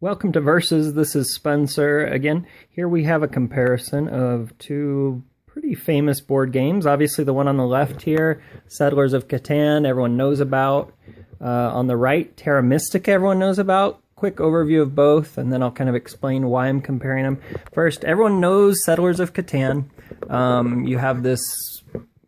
Welcome to Versus. This is Spencer again. Here we have a comparison of two pretty famous board games. Obviously the one on the left here, Settlers of Catan, everyone knows about. On the right, Terra Mystica, everyone knows about. Quick overview of both, and then I'll kind of explain why I'm comparing them. First, everyone knows Settlers of Catan. You have this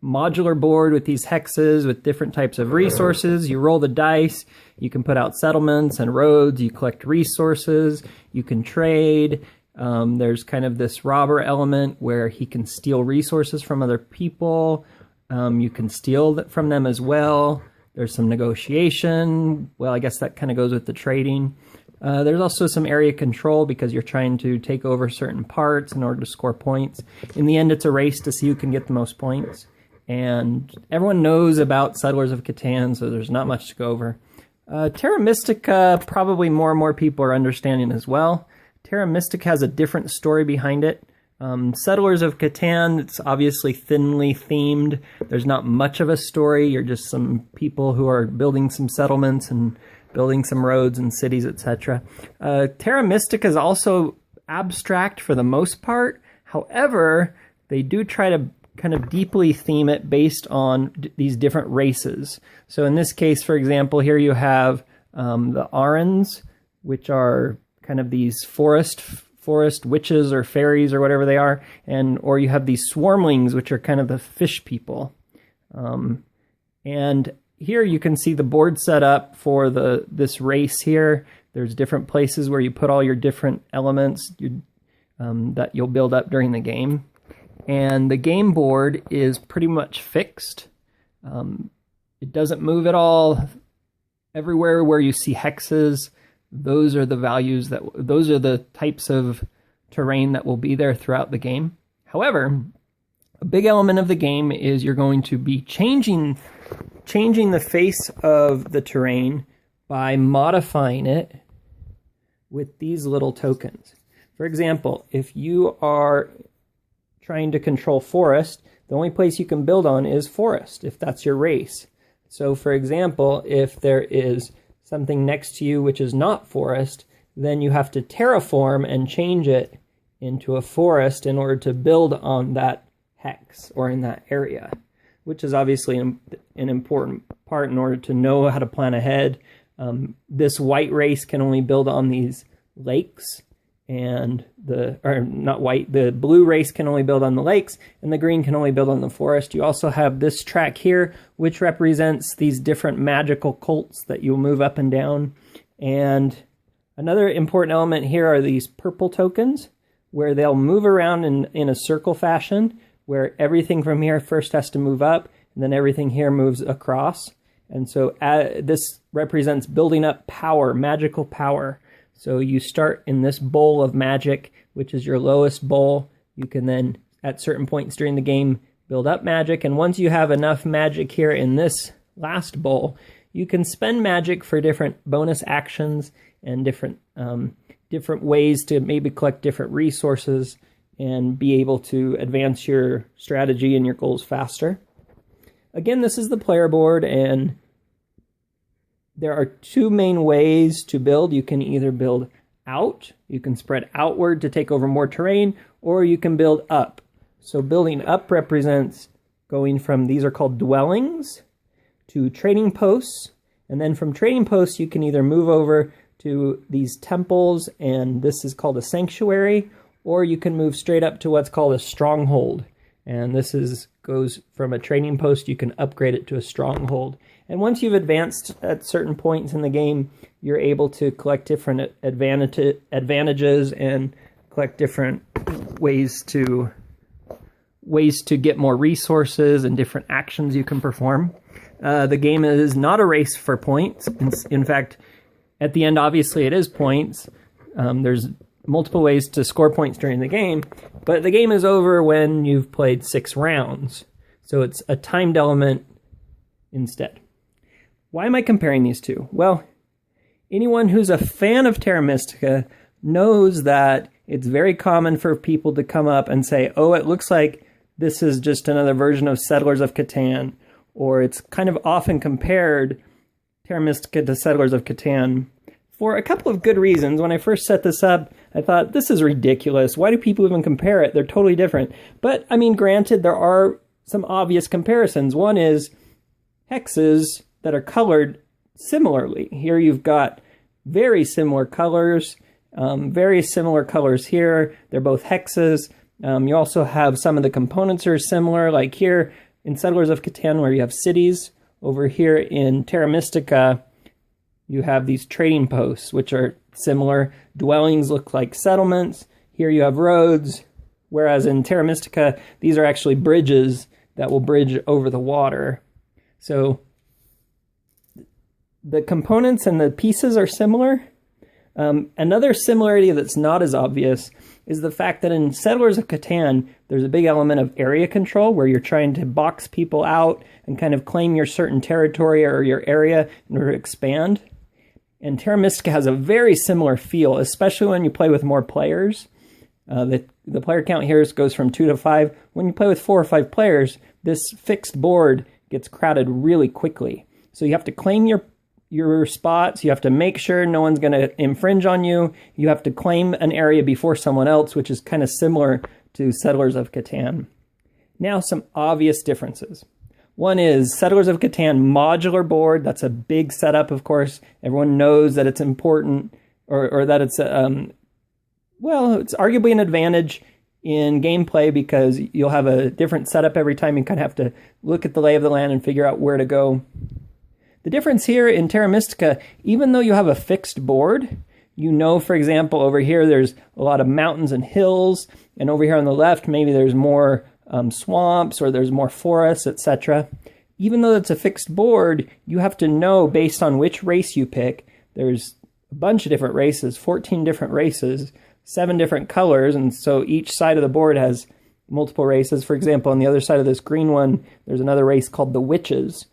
modular board with these hexes with different types of resources. You roll the dice, you can put out settlements and roads, you collect resources, you can trade. There's kind of this robber element where he can steal resources from other people. You can steal from them as well. There's some negotiation. Well, I guess that kind of goes with the trading. There's also some area control because you're trying to take over certain parts in order to score points. In the end, it's a race to see who can get the most points. And everyone knows about Settlers of Catan, so there's not much to go over. Terra Mystica, probably more and more people are understanding as well. Terra Mystica has a different story behind it. Settlers of Catan, it's obviously thinly themed. There's not much of a story. You're just some people who are building some settlements and building some roads and cities, etc. Terra Mystica is also abstract for the most part. However, they do try to kind of deeply theme it based on these different races. So in this case, for example, here you have the Arans, which are kind of these forest witches or fairies or whatever they are, or you have these swarmlings, which are kind of the fish people. And here you can see the board set up for this race here. There's different places where you put all your different elements that you'll build up during the game. And the game board is pretty much fixed. It doesn't move at all. Everywhere where you see hexes, those are the values those are the types of terrain that will be there throughout the game. However, a big element of the game is you're going to be changing the face of the terrain by modifying it with these little tokens. For example, if you are trying to control forest, the only place you can build on is forest, if that's your race. So for example, if there is something next to you which is not forest, then you have to terraform and change it into a forest in order to build on that hex or in that area, which is obviously an important part in order to know how to plan ahead. This white race can only build on these lakes, and the blue race can only build on the lakes, and the green can only build on the forest. You also have this track here, which represents these different magical cults that you'll move up and down. And another important element here are these purple tokens, where they'll move around in a circle fashion, where everything from here first has to move up, and then everything here moves across. And so this represents building up power, magical power. So you start in this bowl of magic, which is your lowest bowl. You can then, at certain points during the game, build up magic. And once you have enough magic here in this last bowl, you can spend magic for different bonus actions and different ways to maybe collect different resources and be able to advance your strategy and your goals faster. Again, this is the player board, and there are two main ways to build. You can either build out, you can spread outward to take over more terrain, or you can build up. So building up represents going from, these are called dwellings, to trading posts, and then from trading posts you can either move over to these temples, and this is called a sanctuary, or you can move straight up to what's called a stronghold. And this goes from a trading post, you can upgrade it to a stronghold. And once you've advanced at certain points in the game, you're able to collect different advantages and collect different ways to get more resources and different actions you can perform. The game is not a race for points. In fact, at the end, obviously, it is points. There's multiple ways to score points during the game, but the game is over when you've played 6 rounds. So it's a timed element instead. Why am I comparing these two? Well, anyone who's a fan of Terra Mystica knows that it's very common for people to come up and say, oh, it looks like this is just another version of Settlers of Catan, or it's kind of often compared, Terra Mystica to Settlers of Catan, for a couple of good reasons. When I first set this up, I thought, this is ridiculous. Why do people even compare it? They're totally different. But, I mean, granted, there are some obvious comparisons. One is hexes that are colored similarly. Here you've got very similar colors here. They're both hexes. You also have some of the components are similar, like here in Settlers of Catan where you have cities. Over here in Terra Mystica, you have these trading posts, which are similar. Dwellings look like settlements. Here you have roads, whereas in Terra Mystica, these are actually bridges that will bridge over the water. So the components and the pieces are similar. Another similarity that's not as obvious is the fact that in Settlers of Catan, there's a big element of area control where you're trying to box people out and kind of claim your certain territory or your area in order to expand. And Terra Mystica has a very similar feel, especially when you play with more players. The player count here goes from 2 to 5. When you play with 4 or 5 players, this fixed board gets crowded really quickly. So you have to claim your spots. You have to make sure no one's going to infringe on you. You have to claim an area before someone else, which is kind of similar to Settlers of Catan. Now, some obvious differences. One is Settlers of Catan modular board. That's a big setup, of course. Everyone knows that it's important, or that it's, well, it's arguably an advantage in gameplay because you'll have a different setup every time. You kind of have to look at the lay of the land and figure out where to go. The difference here in Terra Mystica, even though you have a fixed board, you know, for example, over here there's a lot of mountains and hills, and over here on the left maybe there's more swamps or there's more forests, etc. Even though it's a fixed board, you have to know based on which race you pick. There's a bunch of different races, 14 different races, 7 different colors, and so each side of the board has multiple races. For example, on the other side of this green one, there's another race called the Witches.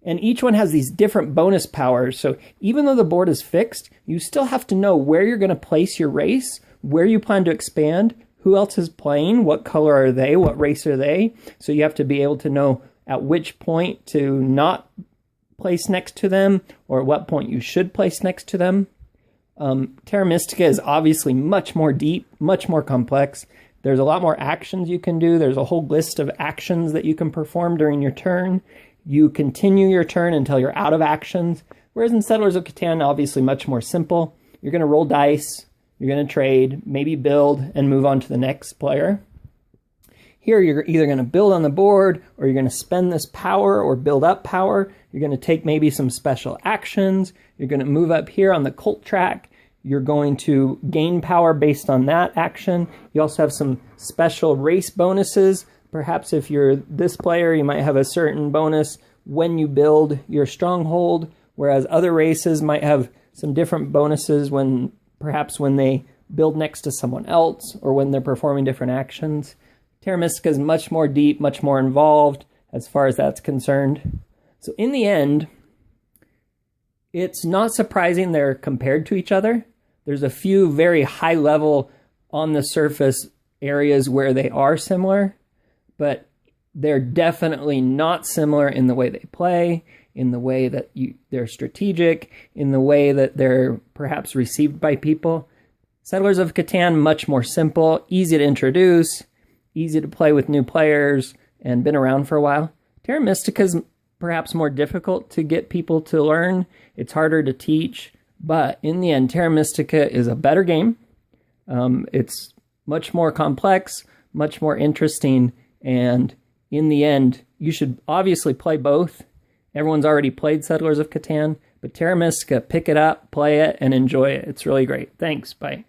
And each one has these different bonus powers. So even though the board is fixed, you still have to know where you're going to place your race, where you plan to expand, who else is playing, what color are they, what race are they. So you have to be able to know at which point to not place next to them or at what point you should place next to them. Terra Mystica is obviously much more deep, much more complex. There's a lot more actions you can do. There's a whole list of actions that you can perform during your turn. You continue your turn until you're out of actions. Whereas in Settlers of Catan, obviously much more simple. You're going to roll dice, you're going to trade, maybe build, and move on to the next player. Here, you're either going to build on the board, or you're going to spend this power or build up power. You're going to take maybe some special actions. You're going to move up here on the cult track. You're going to gain power based on that action. You also have some special race bonuses. Perhaps if you're this player, you might have a certain bonus when you build your stronghold, whereas other races might have some different bonuses perhaps when they build next to someone else or when they're performing different actions. Terra Mystica is much more deep, much more involved as far as that's concerned. So in the end, it's not surprising they're compared to each other. There's a few very high level on the surface areas where they are similar, but they're definitely not similar in the way they play, in the way that they're strategic, in the way that they're perhaps received by people. Settlers of Catan, much more simple, easy to introduce, easy to play with new players, and been around for a while. Terra Mystica is perhaps more difficult to get people to learn. It's harder to teach, but in the end, Terra Mystica is a better game. It's much more complex, much more interesting, and in the end, you should obviously play both. Everyone's already played Settlers of Catan, but Terra Mystica, pick it up, play it, and enjoy it. It's really great. Thanks. Bye.